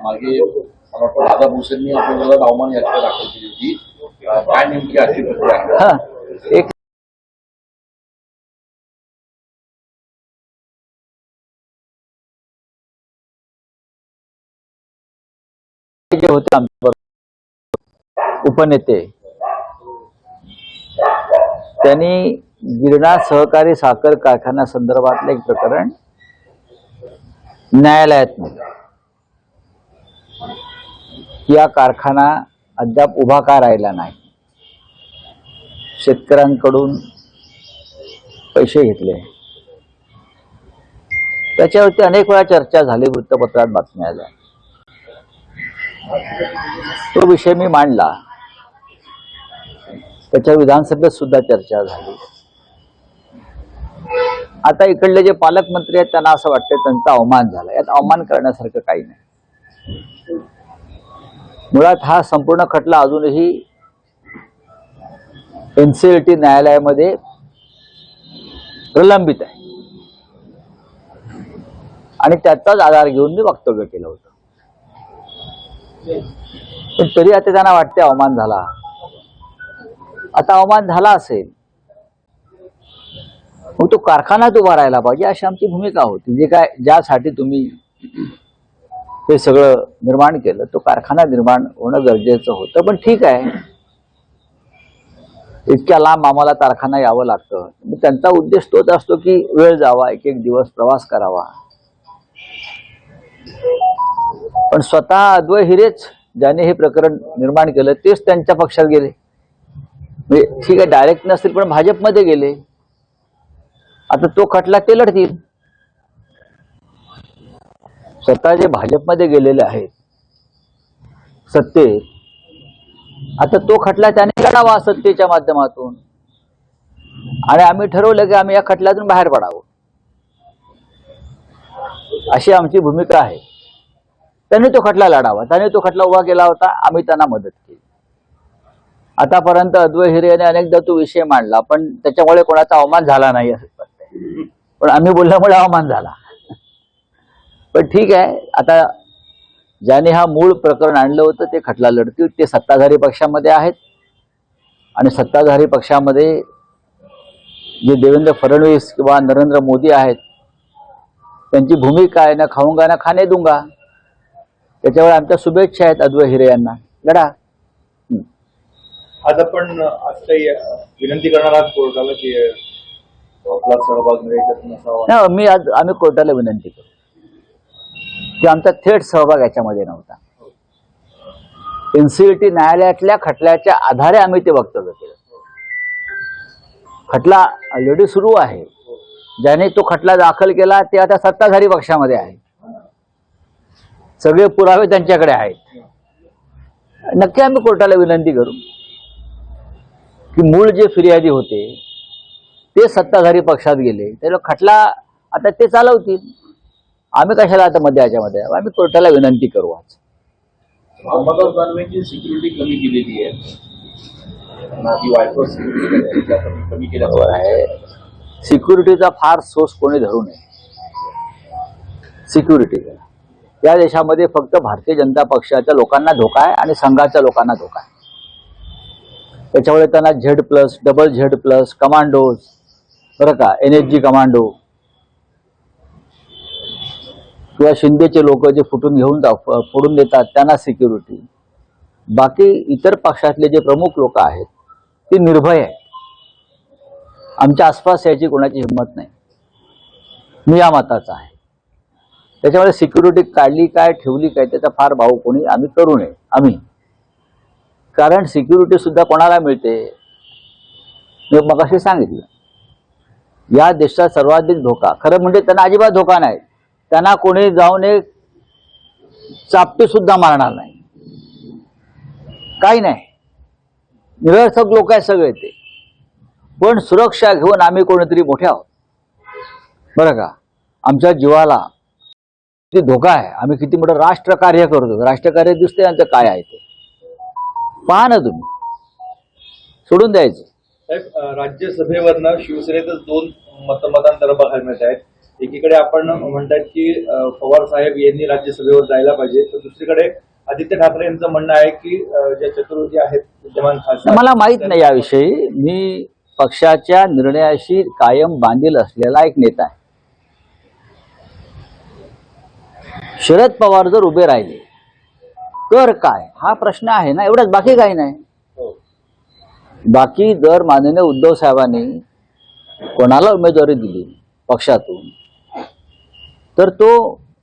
मागे मला वाटतं राधा भोसेंनी आपल्याला अवमान याचिका दाखल केली होती. काय नेमकी अशी प्रक्रिया आहे? एक जे होते आमचे उपनेते त्यांनी गिरणा सहकारी साखर कारखान्या संदर्भातलं एक प्रकरण न्यायालयात नेलं. या कारखाना अद्याप उभा का राहिला नाही, शेतकऱ्यांकडून पैसे घेतले, त्याच्यावरती अनेक वेळा चर्चा झाली, वृत्तपत्रात बातम्या आल्या. तो विषय मी मांडला, त्याच्या विधानसभेत सुद्धा चर्चा झाली. आता इकडले जे पालकमंत्री आहेत त्यांना असं वाटतं त्यांचा अवमान झाला. यात अवमान करण्यासारखं काही नाही. मुळात हा संपूर्ण खटला अजूनही एनसीएलटी न्यायालयामध्ये प्रलंबित आहे आणि त्याचाच आधार घेऊन मी वक्तव्य केलं होतं. पण तरी आता त्यांना वाटते अवमान झाला. आता अवमान झाला असेल मग तो कारखानाच उभा राहायला पाहिजे अशी आमची भूमिका होती. जे काय ज्यासाठी तुम्ही हे सगळं निर्माण केलं तो कारखाना निर्माण होणं गरजेचं होतं. पण ठीक आहे, इतक्या लांब आम्हाला कारखाना यावं लागतं. त्यांचा उद्देश तोच असतो की वेळ जावा, एक एक दिवस प्रवास करावा. पण स्वतः अद्वै हिरेच ज्याने हे प्रकरण निर्माण केलं तेच त्यांच्या पक्षात गेले. म्हणजे ठीक आहे, डायरेक्ट नसतील पण भाजपमध्ये गेले. आता तो खटला ते लढतील. स्वतः जे भाजपमध्ये गेलेले आहेत सत्तेत, आता तो खटला त्याने लढावा सत्तेच्या माध्यमातून. आणि आम्ही ठरवलं की आम्ही या खटल्यातून बाहेर पडावं, अशी आमची भूमिका आहे. त्यांनी तो खटला लढावा, त्याने तो खटला उभा केला होता, आम्ही त्यांना मदत केली. आतापर्यंत अद्वै हिरे यांनी अनेकदा तो विषय मांडला, पण त्याच्यामुळे कोणाचा अवमान झाला नाही असं वाटतंय. पण आम्ही बोलल्यामुळे अवमान झाला. पण ठीक आहे, आता ज्याने हा मूळ प्रकरण आणलं होतं ते खटला लढतील. ते सत्ताधारी पक्षामध्ये आहेत आणि सत्ताधारी पक्षामध्ये जे देवेंद्र फडणवीस किंवा नरेंद्र मोदी आहेत त्यांची भूमिका आहे ना खाऊंगा ना खाने दूंगा. त्याच्यावर आमच्या शुभेच्छा आहेत अद्वै हिरे यांना. लढा. आज आपण आज काही विनंती करणार आहात कोर्टाला की आपला सहभाग मिळेल? आम्ही कोर्टाला विनंती करू की आमचा थेट सहभाग याच्यामध्ये नव्हता. एनसीएलटी न्यायालयातल्या खटल्याच्या आधारे आम्ही ते वक्तव्य केलं. खटला ऑलरेडी सुरू आहे. ज्याने तो खटला दाखल केला ते आता सत्ताधारी पक्षामध्ये आहे. सगळे पुरावे त्यांच्याकडे आहेत. नक्की आम्ही कोर्टाला विनंती करू की मूळ जे फिर्यादी होते ते सत्ताधारी पक्षात गेले, त्याला खटला आता ते चालवतील. आम्ही कशाला आता याच्यामध्ये आम्ही कोर्टाला विनंती करू. आज अंबादास दानवेंची सिक्युरिटी कमी केलेली आहे, कमी केल्यावर आहे. सिक्युरिटीचा फार सोर्स कोणी धरू नये. सिक्युरिटी या देशामध्ये फक्त भारतीय जनता पक्षाच्या लोकांना धोका आहे आणि संघाच्या लोकांना धोका आहे. त्याच्यामुळे त्यांना Z+, डबल Z+, कमांडोज, बरं का, NSG कमांडो किंवा शिंदेचे लोक जे फोडून देतात त्यांना सिक्युरिटी. बाकी इतर पक्षातले जे प्रमुख लोक आहेत ते निर्भय आहेत. आमच्या आसपास याची कोणाची हिंमत नाही. मी या मताचा आहे. त्याच्यामुळे सिक्युरिटी काढली काय ठेवली काय त्याचा फार भाव कोणी आम्ही करू नये. कारण सिक्युरिटी सुद्धा कोणाला मिळते मी मगाशी सांगितलं. या देशात सर्वाधिक धोका, खरं म्हणजे त्यांना अजिबात धोका नाही. त्यांना कोणी जाऊन एक चापटी सुद्धा मारणार नाही, काही नाही. निरर्थक लोक आहेत सगळे ते. पण सुरक्षा घेऊन आम्ही कोणीतरी मोठे आहोत, बरं का. आमच्या जीवाला किती धोका आहे. आम्ही किती मोठं राष्ट्रकार्य करतो. राष्ट्रकार्य दिसते आमचं काय आहे ते पहा ना तुम्ही. सोडून द्यायचं. राज्यसभेवरनं शिवसेनेतच 2 मतांतर बघायला मिळत आहेत. एकीकडे आपण म्हणतात की पवार साहेब यांनी राज्यसभेवर जायला पाहिजे, तर दुसरीकडे आदित्य ठाकरे यांचं म्हणणं आहे की ज्या चतुर्वेदी आहेत विद्यमान खासदार, मला माहित नाही याविषयी. मी पक्षाच्या निर्णयाशी कायम बांधील असलेला एक नेता आहे. शरद पवार जर उभे राहिले तर काय हा प्रश्न आहे ना, एवढंच, बाकी काही नाही. बाकी जर माननीय उद्धव साहेबांनी कोणाला उमेदवारी दिली पक्षातून तर तो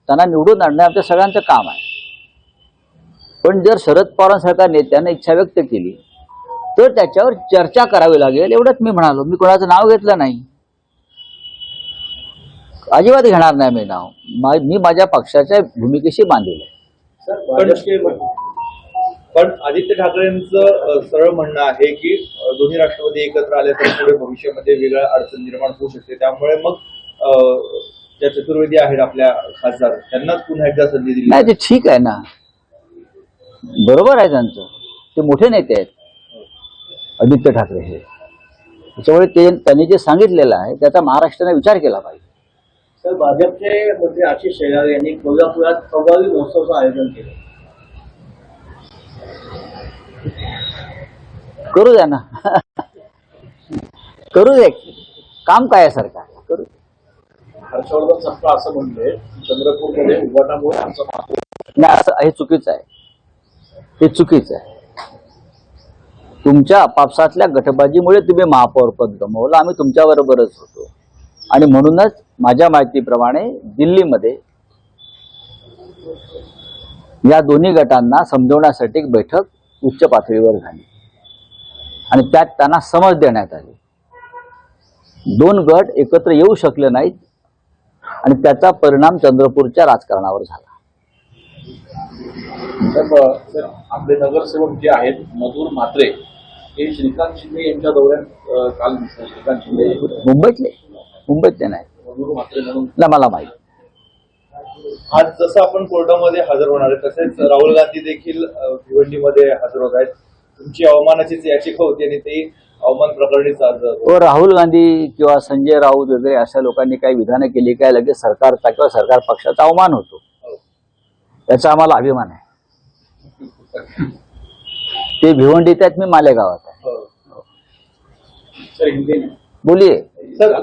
त्यांना निवडून आणणं आमच्या सगळ्यांचं काम आहे. पण जर शरद पवारांसारख्या नेत्याने इच्छा व्यक्त केली तर त्याच्यावर चर्चा करावी लागेल, एवढंच मी म्हणालो. मी कोणाचं नाव घेतलं नाही, अजिबात घेणार नाही मी नाव. मी माझ्या पक्षाच्या भूमिकेशी बांधील आहे. पण आदित्य ठाकरेंचं सरळ म्हणणं आहे की दोन्ही राष्ट्रवादी एकत्र आले तर पुढे भविष्यामध्ये वेगळ्या अडचण निर्माण होऊ शकते, त्यामुळे मग ज्या चतुर्वेदी आहेत आपल्या खासदार त्यांनाच पुन्हा एकदा संधी दिली. नाही, ते ठीक आहे ना, बरोबर आहे त्यांचं. ते मोठे नेते आहेत आदित्य ठाकरे हे, त्याच्यामुळे त्यांनी जे सांगितलेलं आहे त्याचा महाराष्ट्राने विचार केला पाहिजे. तर भाजपचे मंत्री आशिष शेलार यांनी कोल्हापुरात कव्वाली महोत्सवाचं आयोजन केलं. करू द्या ना करू दे, काम काय आहे सरकार, करू दे. हर्षवर्धन सपकाळ असं म्हणले चंद्रपूरमध्ये उभाटामुळे आमचं महापौर. नाही, असं हे चुकीचं आहे, हे चुकीचं आहे. तुमच्या आपापसातल्या गटबाजीमुळे तुम्ही महापौर पद गमावलं. आम्ही तुमच्या बरोबरच होतो आणि म्हणूनच माझ्या माहितीप्रमाणे दिल्लीमध्ये या दोन्ही गटांना समजवण्यासाठी एक बैठक उच्च पातळीवर झाली आणि त्यात त्यांना समज देण्यात आली. दोन गट एकत्र येऊ शकले नाहीत आणि त्याचा परिणाम चंद्रपूरच्या राजकारणावर झाला. तर आपले नगरसेवक जे आहेत मधुर म्हात्रे हे श्रीकांत शिंदे यांच्या दौऱ्यात काल दिसले. श्रीकांत शिंदे मुंबईतले नाही, मधुर म्हात्रे म्हणून ना मला माहिती. आज जसं आपण कोर्टामध्ये हजर होणार आहे तसेच राहुल गांधी देखील भिवंडीमध्ये हजर होत आहेत. तुमची अवमानाचीच याचिका होती आणि ते अवमान प्रकरणीच आज राहुल गांधी किंवा संजय राऊत वगैरे अशा लोकांनी काही विधानं केली काय लगेच सरकारचा किंवा सरकार पक्षाचा अवमान होतो, याचा आम्हाला अभिमान आहे. ते भिवंडीत आहेत, मी मालेगावात आहे. बोलिये. सर,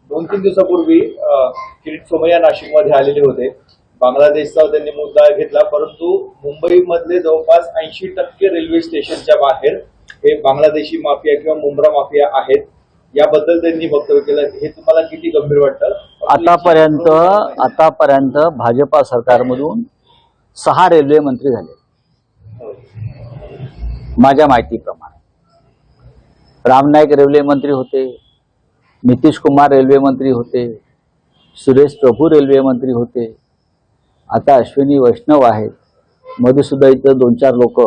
दोन तीन दिवसापूर्वी किरीट सोमय्या नाशिकमध्ये आलेले होते. बांगलादेशचा त्यांनी मुद्दा घेतला, परंतु मुंबईमधले जवळपास 80% रेल्वे स्टेशनच्या बाहेर हे बांगलादेशी माफिया किंवा मुंब्रा माफिया आहेत. याबद्दल त्यांनी वक्तव्य केलं. हे तुम्हाला किती गंभीर वाटतं? आतापर्यंत भाजपा सरकारमधून 6 रेल्वे मंत्री झाले माझ्या माहितीप्रमाणे. राम नाईक रेल्वे मंत्री होते, नितीश कुमार रेल्वे मंत्री होते, सुरेश प्रभू रेल्वे मंत्री होते, आता अश्विनी वैष्णव आहेत, मध्ये सुद्धा इतर 2-4 लोक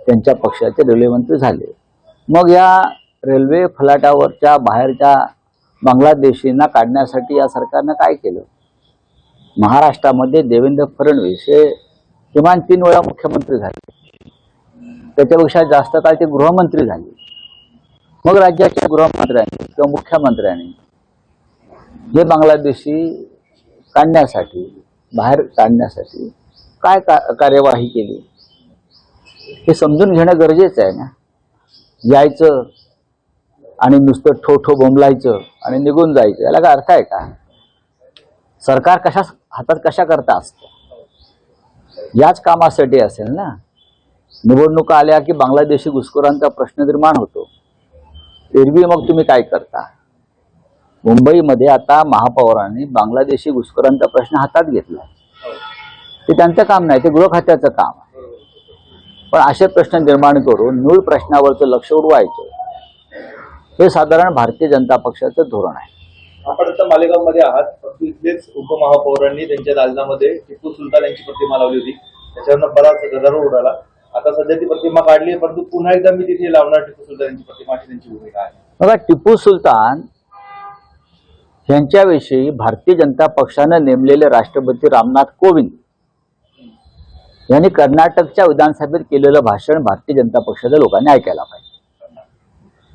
त्यांच्या पक्षाचे रेल्वे मंत्री झाले. मग या रेल्वे फलाटावरच्या बाहेरच्या बांगलादेशींना काढण्यासाठी या सरकारनं काय केलं? महाराष्ट्रामध्ये देवेंद्र फडणवीस हे किमान 3 वेळा मुख्यमंत्री झाले, त्याच्यापेक्षा जास्त काळ ते गृहमंत्री झाले. मग राज्याच्या गृहमंत्र्यांनी किंवा मुख्यमंत्र्यांनी हे बांगलादेशी काढण्यासाठी, बाहेर काढण्यासाठी काय कार्यवाही केली हे समजून घेणं गरजेचं आहे ना. यायचं आणि नुसतं ठो बोंबलायचं आणि निघून जायचं, याला काय अर्थ आहे का? सरकार हातात कशा करता असतं? याच कामासाठी असेल ना. निवडणुका आल्या की बांगलादेशी घुसखोरांचा प्रश्न निर्माण होतो. एरवी मग तुम्ही काय करता? मुंबईमध्ये आता महापौरांनी बांगलादेशी घुसखोरांचा प्रश्न हातात घेतला. ते त्यांचं काम नाही, ते गृह खात्याचं काम आहे. पण असे प्रश्न निर्माण करून मूळ प्रश्नावरचं लक्ष उडवायचं हे साधारण भारतीय जनता पक्षाचं धोरण आहे. आपण आता मालेगावमध्ये आहात, परंतु इथलेच उपमहापौरांनी त्यांच्या दालनामध्ये टिपू सुलतान यांची प्रतिमा लावली होती. त्याच्यावरनं बराच गदारोळ उडाला. आता सध्या ती प्रतिमा काढली, परंतु पुन्हा एकदा मी तिथे लावणार टिपू सुलतान यांची प्रतिमा, अशी त्यांची भूमिका आहे. बघा, टिपू सुलतान यांच्याविषयी भारतीय जनता पक्षानं नेमलेले राष्ट्रपती रामनाथ कोविंद यांनी कर्नाटकच्या विधानसभेत केलेलं भाषण भारतीय जनता पक्षाच्या लोकांनी ऐकायला पाहिजे,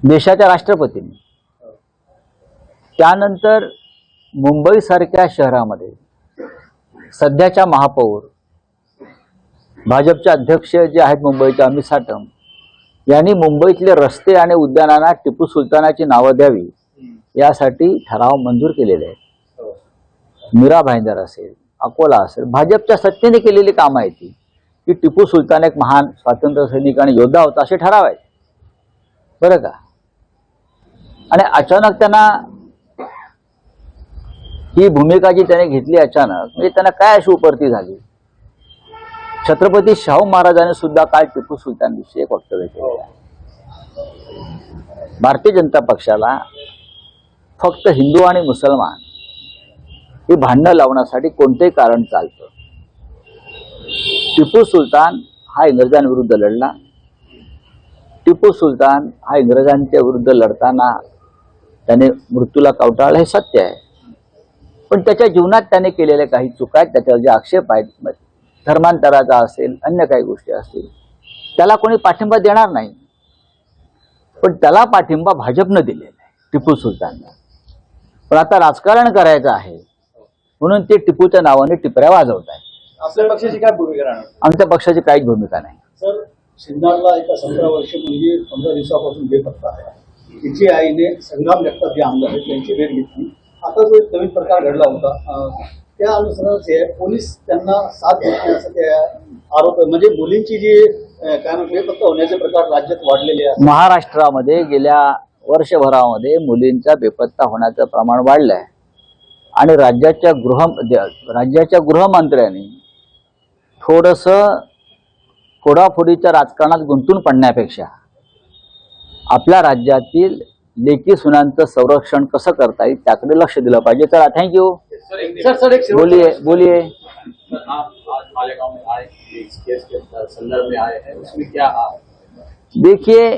देशाच्या राष्ट्रपतींनी. त्यानंतर मुंबईसारख्या शहरामध्ये सध्याच्या महापौर भाजपचे अध्यक्ष जे आहेत मुंबईचे अमित साटम यांनी मुंबईतले रस्ते आणि उद्यानांना टिपू सुलतानाची नावं द्यावी यासाठी ठराव मंजूर केलेले आहेत। मीरा भाईंदर असेल, अकोला असेल, भाजपच्या सत्तेने केलेली कामं आहेत ती की टिपू सुलतान एक महान स्वातंत्र्य सैनिक आणि योद्धा होता असे ठराव आहेत बरं का। आणि अचानक त्यांना ही भूमिका जी त्याने घेतली अचानक, म्हणजे त्यांना काय अशी उपरती झाली। छत्रपती शाहू महाराजांनी सुद्धा काल टिपू सुलतानविषयी एक वक्तव्य केले आहे। भारतीय जनता पक्षाला फक्त हिंदू आणि मुसलमान ही भांडणं लावण्यासाठी कोणतेही कारण चालतं। टिपू सुलतान हा इंग्रजांविरुद्ध लढला। टिपू सुलतान हा इंग्रजांच्या विरुद्ध लढताना त्याने मृत्यूला कवटाळलं हे सत्य आहे, पण त्याच्या जीवनात त्याने केलेल्या काही चुका आहेत, त्याच्यावर जे आक्षेप आहेत, धर्मांतराचा असेल, अन्य काही गोष्टी असतील, त्याला कोणी पाठिंबा देणार नाही। पण त्याला पाठिंबा भाजपनं दिलेला आहे, टिपू सुलतानला। पण आता राजकारण करायचं आहे म्हणून ते टिपूच्या नावाने टिपऱ्या वाजवत आहेत। आपल्या पक्षाची काय भूमिका राहणार? आमच्या पक्षाची काहीच भूमिका नाही। सर, सिन्नरला एका 17 वर्षीय मुलगी 15 दिवसापासून बेपत्ता आहे। तिची आईने संग्राम जगताप जे आमदार आहेत त्यांची भेट घेतली। आता जो एक नवीन प्रकार घडला होता त्या अनुसार पोलीस त्यांना साथ देत नाही असं ते आरोप आहे। म्हणजे मुलींची जी काय म्हणतात बेपत्ता होण्याचे प्रकार राज्यात वाढलेले आहेत। महाराष्ट्रामध्ये गेल्या वर्षभरामध्ये मुलींचा बेपत्ता होण्याचं प्रमाण वाढलं आहे आणि राज्याच्या गृहमंत्र्यांनी थोडंसं फोडाफोडीच्या राजकारणात गुंतून पडण्यापेक्षा आपल्या राज्यातील लेकी सुनांचं संरक्षण कसं करता येईल त्याकडे लक्ष दिलं पाहिजे। चला, थँक्यू। सर एक बोलिए। आप आज मालेगांव में आए, इस केस के संदर्भ में आए हैं, उसमें क्या देखिए,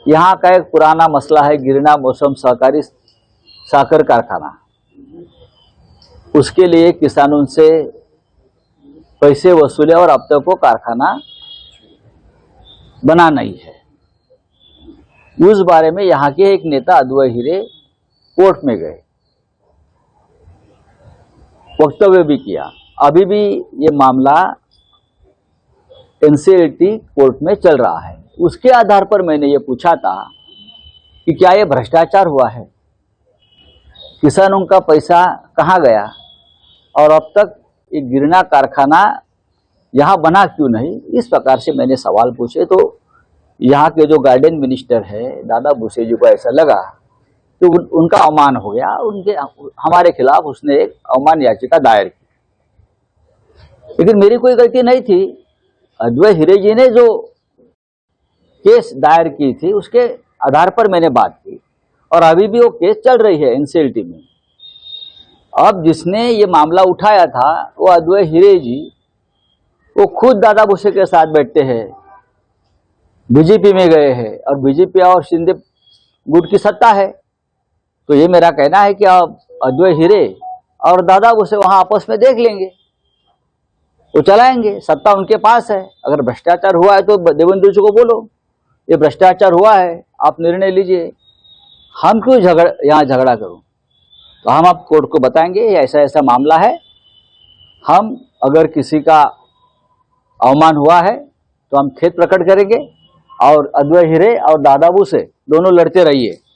यहाँ का एक पुराना मसला है गिरना मौसम सहकारी साकर कारखाना। उसके लिए किसानों से पैसे वसूले और अब तक वो कारखाना बना नहीं है। उस बारे में यहाँ के एक नेता अद्वैय हीरे कोर्ट में गए, वक्तव्य भी किया। अभी भी ये मामला एनसीएलटी कोर्ट में चल रहा है। उसके आधार पर मैंने ये पूछा था कि क्या ये भ्रष्टाचार हुआ है, किसानों का पैसा कहाँ गया और अब तक ये गिरना कारखाना यहाँ बना क्यों नहीं। इस प्रकार से मैंने सवाल पूछे तो यहाँ के जो गार्डन मिनिस्टर है दादा भूसे जी को ऐसा लगा तो उनका अवमान हो गया। हमारे खिलाफ उसने एक अवमान याचिका दायर की, लेकिन मेरी कोई गलती नहीं थी। अद्वैय हीरे जी ने जो केस दायर की थी उसके आधार पर मैंने बात की और अभी भी वो केस चल रही है एनसीएलटी में। अब जिसने ये मामला उठाया था वो अद्वैय हीरे जी, वो खुद दादा भूसे के साथ बैठते हैं, बीजेपी में गए हैं और बीजेपी और शिंदे गुट की सत्ता है। तो ये मेरा कहना है कि अब अद्वैय हीरे और दादा भूसे वहां आपस में देख लेंगे, वो चलाएंगे, सत्ता उनके पास है। अगर भ्रष्टाचार हुआ है तो देवेंद्र जी को बोलो ये भ्रष्टाचार हुआ है, आप निर्णय लीजिए, हम क्यों यहाँ झगड़ा करूं। तो हम आप कोर्ट को बताएंगे ऐसा ऐसा मामला है, हम अगर किसी का अवमान हुआ है तो हम खेद प्रकट करेंगे और अद्वैय हीरे और दादा भूसे दोनों लड़ते रहिए।